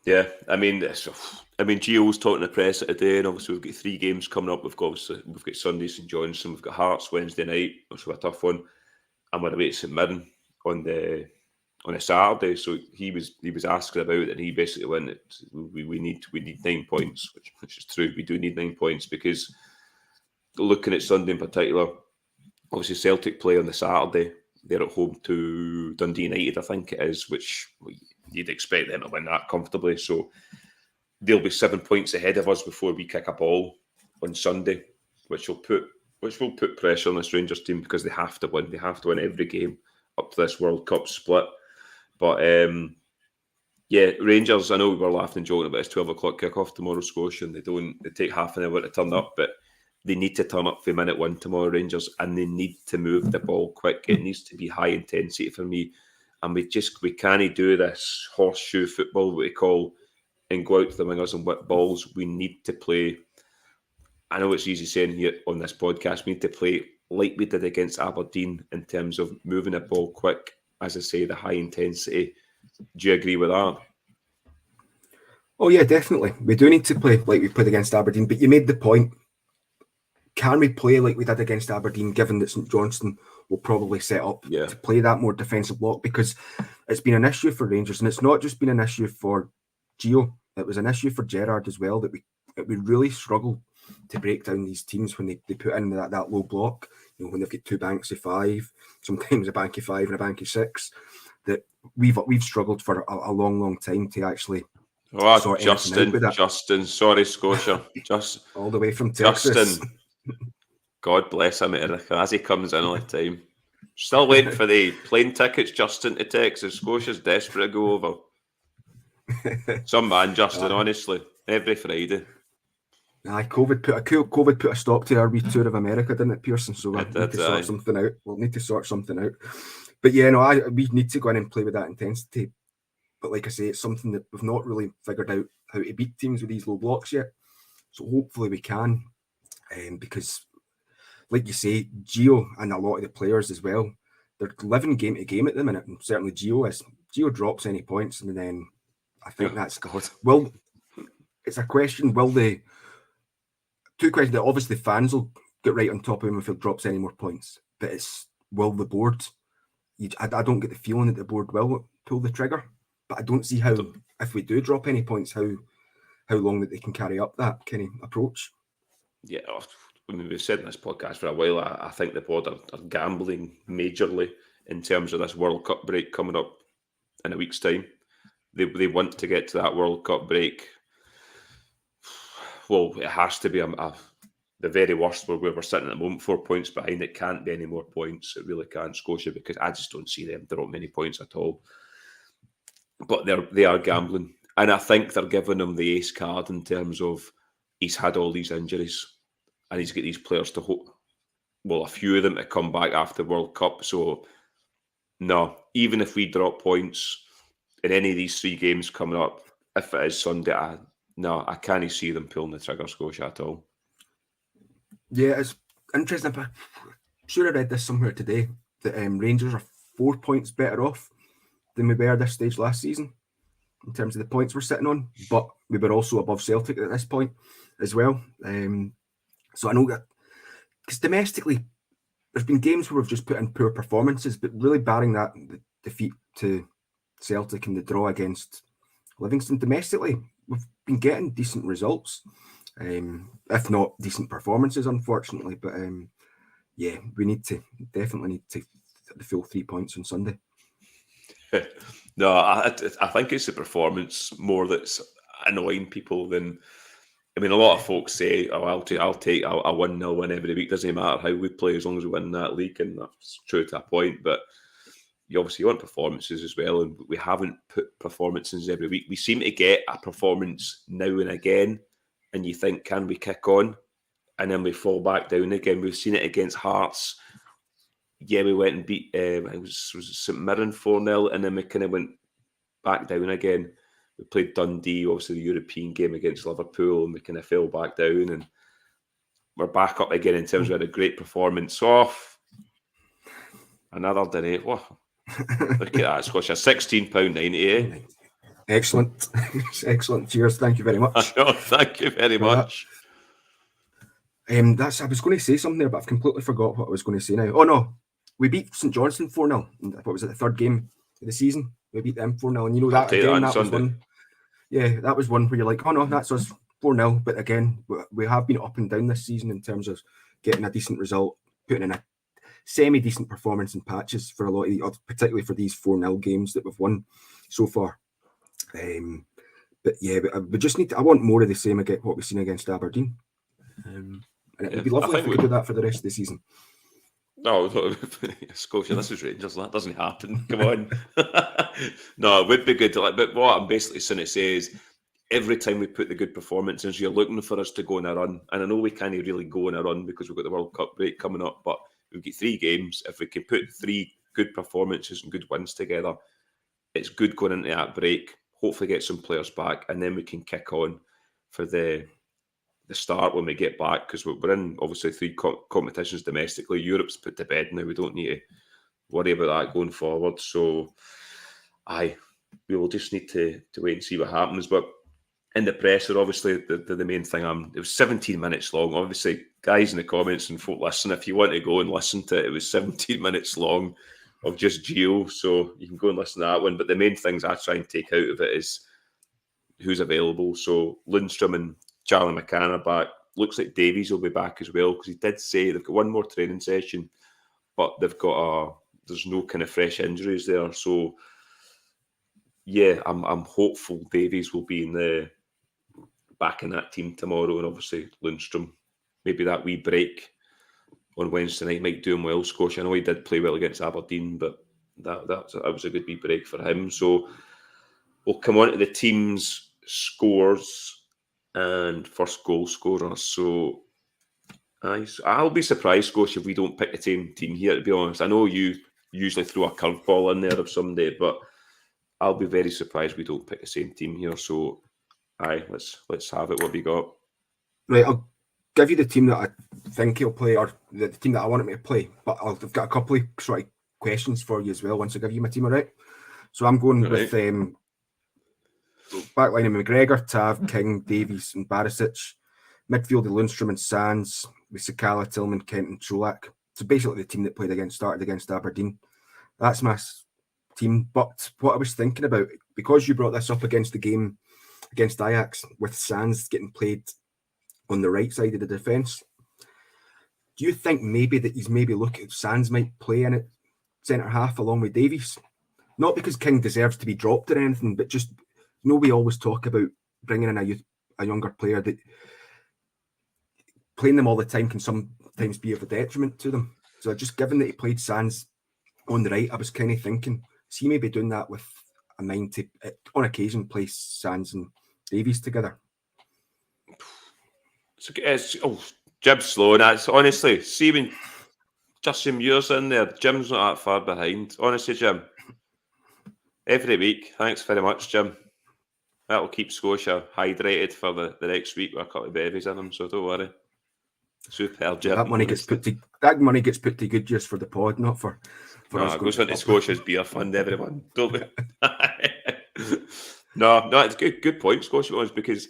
Yeah, I mean, Gio's talking to the press today, and obviously we've got 3 games coming up. We've got Sunday St Johnstone, we've got Hearts Wednesday night, which will be a tough one, and we're away at St Mirren on a Saturday. So he was asking about it, and he basically went, we need 9 points, which is true. We do need 9 points, because looking at Sunday in particular, obviously Celtic play on the Saturday. They're at home to Dundee United, I think it is, which you'd expect them to win that comfortably. So they'll be 7 points ahead of us before we kick a ball on Sunday, which will put pressure on this Rangers team, because they have to win. They have to win every game up to this World Cup split. But yeah, Rangers, I know we were laughing and joking about it's 12 o'clock kickoff tomorrow, Scotia, and they take half an hour to turn up, but they need to turn up for minute 1 tomorrow, Rangers, and they need to move the ball quick. It needs to be high intensity for me. And we can't do this horseshoe football, what we call, and go out to the wingers and whip balls. We need to play. I know it's easy saying here on this podcast, we need to play like we did against Aberdeen in terms of moving the ball quick, as I say, the high intensity. Do you agree with that? Oh yeah, definitely. We do need to play like we played against Aberdeen, but you made the point. Can we play like we did against Aberdeen, given that St Johnstone will probably set up to play that more defensive block? Because it's been an issue for Rangers, and it's not just been an issue for Gio. It was an issue for Gerrard as well, that we really struggle to break down these teams when they put in that low block. You know, when they've got two banks of 5, sometimes a bank of 5 and a bank of 6. That we've struggled for a long time to actually sort anything out with that. Justin, sorry, Scotia, just all the way from Texas. Justin, God bless America as he comes in all the time. Still waiting for the plane tickets, Justin, to Texas. Scotia's desperate to go over. Some man, Justin, honestly, every Friday. Aye, COVID put a stop to our wee tour of America, didn't it, Pearson? So we need to sort something out. We'll need to sort something out. But yeah, no, we need to go in and play with that intensity. But like I say, it's something that we've not really figured out how to beat teams with these low blocks yet. So hopefully we can, because like you say, Gio and a lot of the players as well, they're living game to game at the minute, and certainly Gio is. Gio drops any points, and then I think it's a question. Will they? Two questions. That obviously fans will get right on top of him if he drops any more points, but it's will the board? I don't get the feeling that the board will pull the trigger, but I don't see how if we do drop any points, how long that they can carry up that kind of approach. Yeah, I mean, we've said in this podcast for a while, I think the board are gambling majorly in terms of this World Cup break coming up in a week's time. They want to get to that World Cup break. Well, it has to be the very worst where we're sitting at the moment, 4 points behind. It can't be any more points. It really can't, Scotia, because I just don't see them drop many points at all. But they are gambling. And I think they're giving him the ace card in terms of he's had all these injuries and he's got these players to hope. Well, a few of them to come back after the World Cup. So, no, even if we drop points in any of these 3 games coming up, if it is Sunday, I can't see them pulling the trigger, Scotia, at all. Yeah, it's interesting. I'm sure I read this somewhere today that Rangers are 4 points better off than we were at this stage last season in terms of the points we're sitting on, but we were also above Celtic at this point as well. So I know that because domestically, there's been games where we've just put in poor performances, but really barring that the defeat to Celtic and the draw against Livingston, domestically, we've been getting decent results, if not decent performances, unfortunately. But yeah, we definitely need to the full 3 points on Sunday. No, I think it's the performance more that's annoying people than. I mean, a lot of folks say, "Oh, I'll take a 1-0 win every week. Doesn't matter how we play as long as we win that league," and that's true to a point. But you obviously want performances as well, and we haven't put performances every week. We seem to get a performance now and again, and you think, "Can we kick on?" And then we fall back down again. We've seen it against Hearts. Yeah, we went and beat it was St Mirren 4-0, and then we kind of went back down again. We played Dundee, obviously the European game against Liverpool, and we kind of fell back down, and we're back up again in terms of a great performance. Off another day. What? Look at that, Scotia. £16.90. Eh? Excellent, excellent. Cheers. Thank you very much. No, thank you very much. I was going to say something there, but I've completely forgot what I was going to say now. Oh no, we beat St Johnstone 4-0. What was it, the third game of the season? We beat them 4-0, and you know that again. That was one. Yeah, that was one where you're like, oh no, that's us 4-0. But again, we have been up and down this season in terms of getting a decent result, putting in a semi-decent performance in patches for a lot of, particularly for these 4-0 games that we've won so far. But yeah, we just need to. I want more of the same again. What we've seen against Aberdeen, and it would be lovely if we could do that for the rest of the season. No, Scotia, this is Rangers. That doesn't happen. Come on. No, it would be good. But what I'm basically saying to say is every time we put the good performances, you're looking for us to go on a run. And I know we can't really go on a run because we've got the World Cup break coming up, but we've got 3 games. If we can put 3 good performances and good wins together, it's good going into that break. Hopefully get some players back, and then we can kick on for the the start when we get back, because we're in obviously 3 competitions domestically. Europe's put to bed now. We don't need to worry about that going forward. So, we will just need to wait and see what happens. But in the presser, obviously, the main thing, it was 17 minutes long. Obviously, guys in the comments and folk listen, if you want to go and listen to it, it was 17 minutes long of just Gio. So you can go and listen to that one. But the main things I try and take out of it is who's available. So Lundstrom and Charlie McCann are back. Looks like Davies will be back as well, because he did say they've got one more training session, but they've got there's no kind of fresh injuries there. So yeah, I'm hopeful Davies will be back in that team tomorrow, and obviously Lundstrom, maybe that wee break on Wednesday night might do him well. Scotia, I know he did play well against Aberdeen, but that was a good wee break for him. So we'll come on to the team's scores and first goal scorers. So I'll be surprised, Scotia, if we don't pick the same team here, to be honest. I know you usually throw a curveball in there of someday, but I'll be very surprised we don't pick the same team here. So let's have it. What have you got? Right, I'll give you the team that I think he'll play, or the team that I want him to play. But I've got a couple of sort of questions for you as well once I give you my team, all right? So I'm going with backline of McGregor, Tav, King, Davies and Barisic. Midfield of Lundstrom and Sands, with Sakala, Tillman, Kent and Cholak. So basically the team that started against Aberdeen. That's my team. But what I was thinking about, because you brought this up against the game against Ajax, with Sands getting played on the right side of the defence, do you think maybe that he's looking at Sands might play in it centre half along with Davies? Not because King deserves to be dropped or anything, but just, we always talk about bringing in a younger player, that playing them all the time can sometimes be of a detriment to them. So just given that he played Sands on the right, I was kind of thinking, is he maybe doing that with a mind to, on occasion, place Sands and Davies together? Jim's slow, and that's honestly, see when Justin Muir's in there, Jim's not that far behind. Honestly, Jim, every week, thanks very much, Jim. That'll keep Scotia hydrated for the next week with a couple of bevies in them, so don't worry. Super, Jim. That money gets put to good use for the pod, not for us. It goes into Scotia's beer fund, everyone. Don't we? No, it's good point, Scotia was, because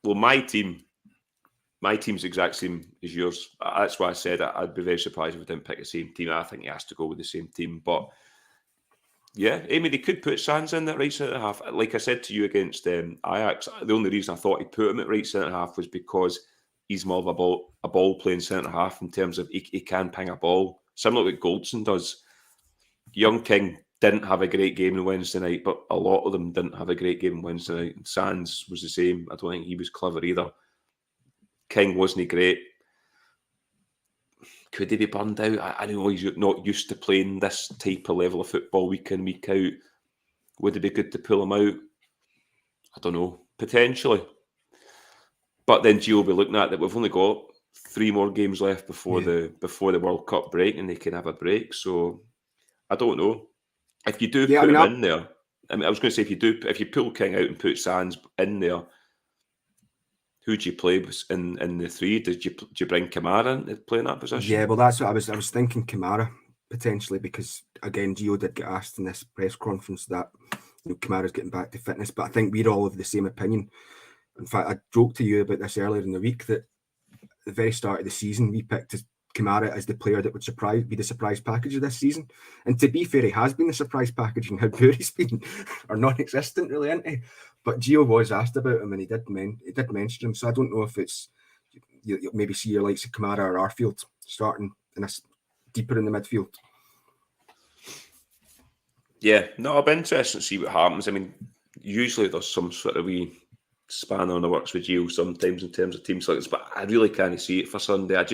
my team's the exact same as yours. That's why I said I'd be very surprised if we didn't pick the same team. I think he has to go with the same team, but yeah, Amy, they could put Sands in that right centre half. Like I said to you against Ajax, the only reason I thought he'd put him at right centre half was because he's more of a ball playing centre half, in terms of he can ping a ball, similar to what Goldson does. Young King didn't have a great game on Wednesday night, but a lot of them didn't have a great game on Wednesday night. And Sands was the same. I don't think he was clever either. King wasn't great. Could he be burned out? I know he's not used to playing this type of level of football week in, week out. Would it be good to pull him out? I don't know. Potentially. But then Gio will be looking at that. We've only got 3 more games left before the World Cup break, and they can have a break. So I don't know. If you do put him in there, I was going to say, if you pull King out and put Sands in there, who do you play in the 3? Did you bring Kamara in to play in that position? Yeah, well, that's what I was thinking, Kamara potentially, because again, Gio did get asked in this press conference that Kamara's getting back to fitness, but I think we're all of the same opinion. In fact, I joked to you about this earlier in the week that at the very start of the season, we picked Kamara as the player that would be the surprise package of this season. And to be fair, he has been the surprise package, and how poor he's been, or non-existent really, isn't he? But Gio was asked about him, and he did mention him. So I don't know if it's, you'll maybe see your likes of Kamara or Arfield starting deeper in the midfield. Yeah, no, I'll be interested to see what happens. I mean, usually there's some sort of wee spanner on the works with Gio sometimes in terms of team selections, but I really can't see it for Sunday. I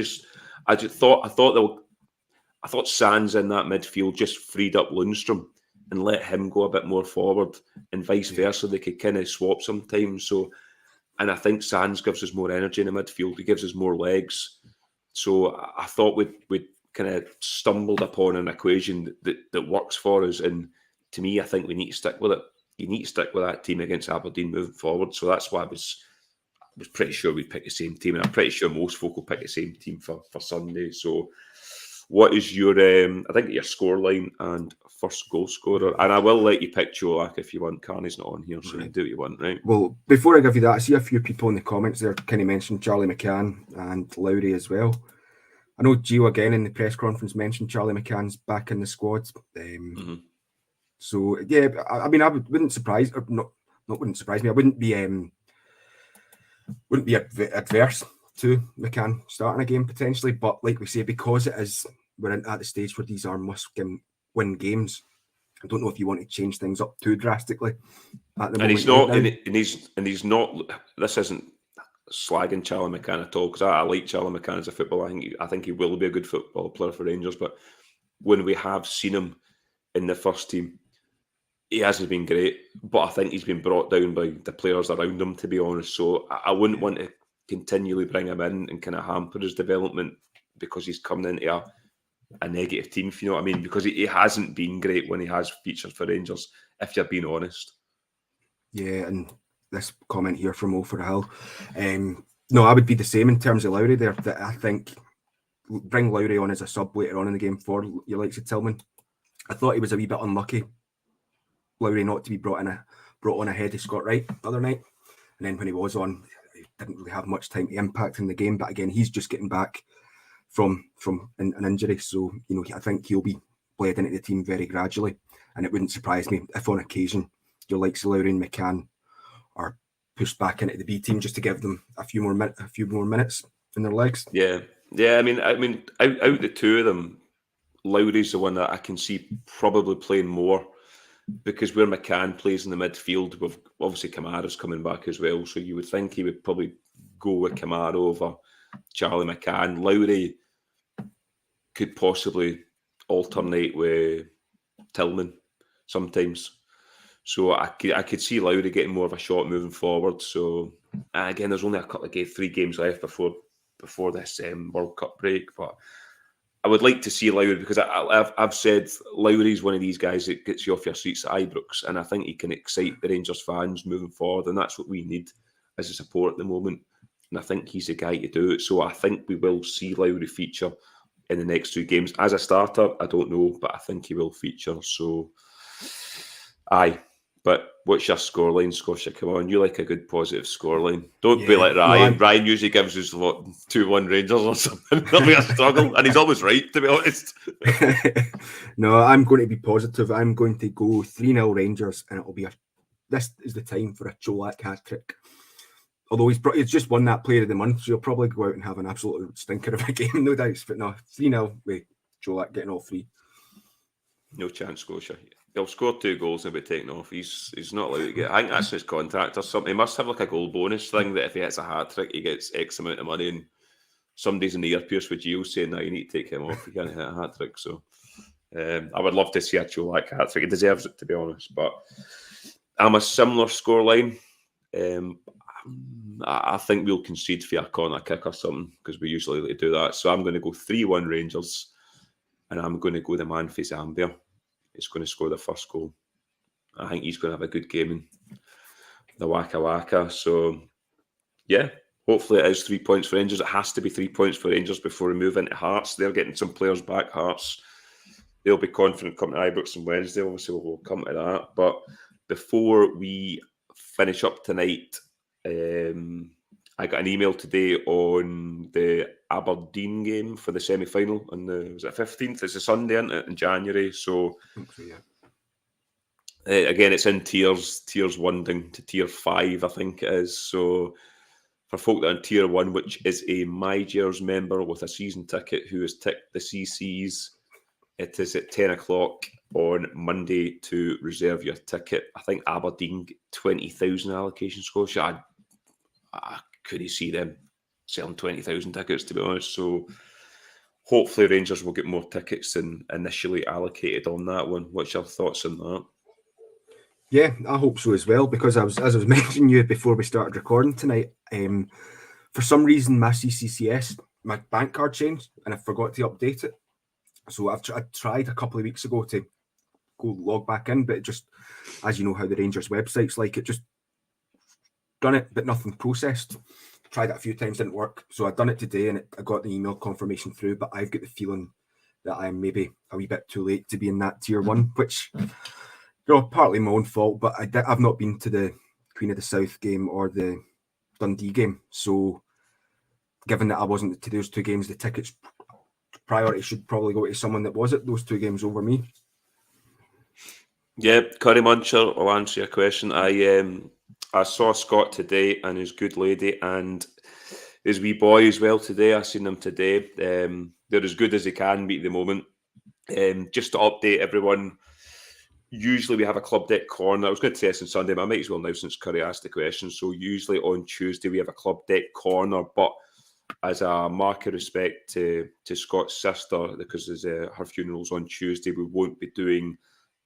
thought Sands in that midfield just freed up Lundstrom and let him go a bit more forward, and vice versa. They could kind of swap sometimes. So, and I think Sands gives us more energy in the midfield. He gives us more legs. So I thought we'd kind of stumbled upon an equation that works for us. And to me, I think we need to stick with it. You need to stick with that team against Aberdeen moving forward. So that's why was pretty sure we'd pick the same team, and I'm pretty sure most folk will pick the same team for Sunday. So, what is your, I think, your scoreline and first goal scorer? And I will let you pick Cholak if you want. Carney's not on here, so you do what you want, right? Well, before I give you that, I see a few people in the comments there kind of mentioned Charlie McCann and Lowry as well. I know Gio again in the press conference mentioned Charlie McCann's back in the squad. So yeah, I mean, wouldn't surprise, or not wouldn't surprise me. I wouldn't be adverse to McCann starting a game potentially, but like we say, because we're at the stage where these are must-win games. I don't know if you want to change things up too drastically at the moment. He's not. This isn't slagging Charlie McCann at all, because I like Charlie McCann as a footballer. I think he will be a good football player for Rangers. But when we have seen him in the first team, he hasn't been great. But I think he's been brought down by the players around him, to be honest. So I wouldn't want to continually bring him in and kind of hamper his development because he's coming into a negative team, if you know what I mean, because he hasn't been great when he has featured for Rangers, if you're being honest. Yeah, and this comment here from Mo for the Hill. No, I would be the same in terms of Lowry there. That I think bring Lowry on as a sub later on in the game for your likes of Tillman. I thought he was a wee bit unlucky, Lowry, not to be brought on ahead of Scott Wright the other night. And then when he was on, he didn't really have much time to impact in the game. But again, he's just getting back from an injury, so I think he'll be bled into the team very gradually, and it wouldn't surprise me if on occasion your likes of Lowry and McCann are pushed back into the B team just to give them a few more minutes in their legs. Yeah. I mean, out the two of them, Lowry's the one that I can see probably playing more, because where McCann plays in the midfield, with obviously Kamara's coming back as well, so you would think he would probably go with Kamara over Charlie McCann. Lowry could possibly alternate with Tillman sometimes. So I could see Lowry getting more of a shot moving forward. So again, there's only 3 games left before this World Cup break. But I would like to see Lowry, because I've said Lowry's one of these guys that gets you off your seats at Ibrox, and I think he can excite the Rangers fans moving forward, and that's what we need as a support at the moment. And I think he's the guy to do it. So I think we will see Lowry feature in the next 2 games. As a starter, I don't know, but I think he will feature. So, aye. But what's your scoreline, Scotia? Come on, you like a good positive scoreline. Don't be like Ryan. Ryan usually gives us 2-1 Rangers or something. That'll be a struggle, and he's always right, to be honest. No, I'm going to be positive. I'm going to go 3-0 Rangers, and it'll be this is the time for a Cholak hat-trick. Although he's just won that Player of the Month, so he'll probably go out and have an absolute stinker of a game, no doubts. But no, 3-0 with Cholak getting all 3. No chance, Scotia. He'll score 2 goals and be taken off. He's not allowed to get. I think that's his contract or something. He must have like a goal bonus thing that if he hits a hat trick, he gets X amount of money. And somebody's in the earpiece with Gio saying, "No, you need to take him off. He can't hit a hat trick." So I would love to see a Cholak hat trick. He deserves it, to be honest. But I'm a similar scoreline. I think we'll concede for a corner kick or something, because we usually like to do that. So I'm going to go 3-1 Rangers, and I'm going to go the man for Zambia. He's going to score the first goal. I think he's going to have a good game in the Waka Waka. So, yeah, hopefully it is 3 points for Rangers. It has to be 3 points for Rangers before we move into Hearts. They're getting some players back, Hearts. They'll be confident coming to Ibrox on Wednesday. Obviously, we'll come to that. But before we finish up tonight, I got an email today on the Aberdeen game for the semi-final on was it 15th? It's a Sunday, isn't it, in January? So, again, it's in tiers 1 down to tier 5, I think it is. So for folk that are in tier 1, which is a MyGers member with a season ticket who has ticked the CCs, it is at 10 o'clock on Monday to reserve your ticket. I think Aberdeen 20,000 allocation, Scotia. I couldn't see them selling 20,000 tickets, to be honest. So hopefully Rangers will get more tickets than initially allocated on that one. What's your thoughts on that? Yeah, I hope so as well, because as I was mentioning you before we started recording tonight, for some reason my CCCS, my bank card changed, and I forgot to update it. So I tried a couple of weeks ago to go log back in, but it just, as you know how the Rangers website's like, it just done it, but nothing processed. Tried it a few times, didn't work. So I've done it today, and I got the email confirmation through. But I've got the feeling that I'm maybe a wee bit too late to be in that tier 1, which, partly my own fault. But I've not been to the Queen of the South game or the Dundee game. So given that I wasn't to those 2 games, the tickets priority should probably go to someone that was at those 2 games over me. Yeah, Curry Muncher, I'll answer your question. I saw Scott today and his good lady and his wee boy as well today. I seen them today. They're as good as they can be at the moment. Just to update everyone, usually we have a club deck corner. I was going to say this on Sunday, but I might as well now since Curry asked the question. So usually on Tuesday we have a club deck corner, but as a mark of respect to Scott's sister, because her funeral's on Tuesday, we won't be doing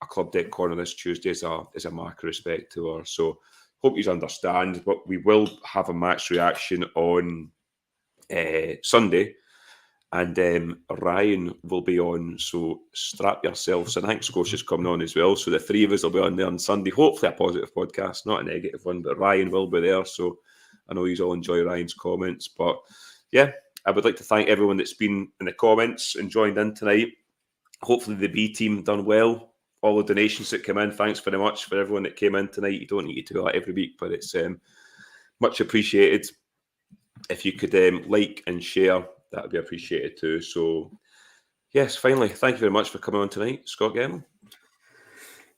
a club deck corner this Tuesday as a mark of respect to her. So hope you understand, but we will have a match reaction on Sunday, and Ryan will be on, so strap yourselves. And I think Scotia's coming on as well, so the 3 of us will be on there on Sunday. Hopefully a positive podcast, not a negative one, but Ryan will be there, so I know you all enjoy Ryan's comments. But yeah, I would like to thank everyone that's been in the comments and joined in tonight. Hopefully the B team done well. All the donations that came in, thanks very much for everyone that came in tonight. You don't need to do that every week, but it's much appreciated. If you could like and share, that would be appreciated too. So yes, finally, thank you very much for coming on tonight, Scott Gemmill.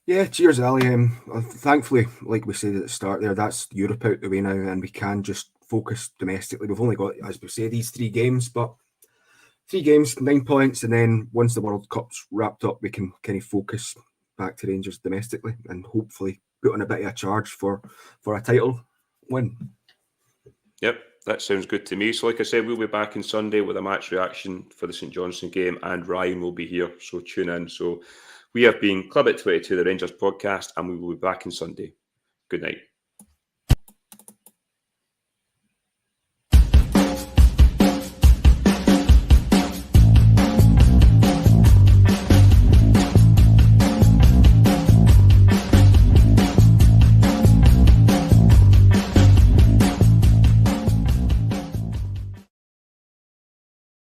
Yeah, cheers, Ali. Thankfully, like we said at the start there, that's Europe out the way now, and we can just focus domestically. We've only got, as we say, these 3 games, but 3 games, 9 points, and then once the World Cup's wrapped up, we can kind of focus back to Rangers domestically and hopefully put on a bit of a charge for a title win. Yep, that sounds good to me. So like I said, we'll be back on Sunday with a match reaction for the St Johnstone game, and Ryan will be here, so tune in. So we have been Club at 22, the Rangers podcast, and we will be back on Sunday. Good night.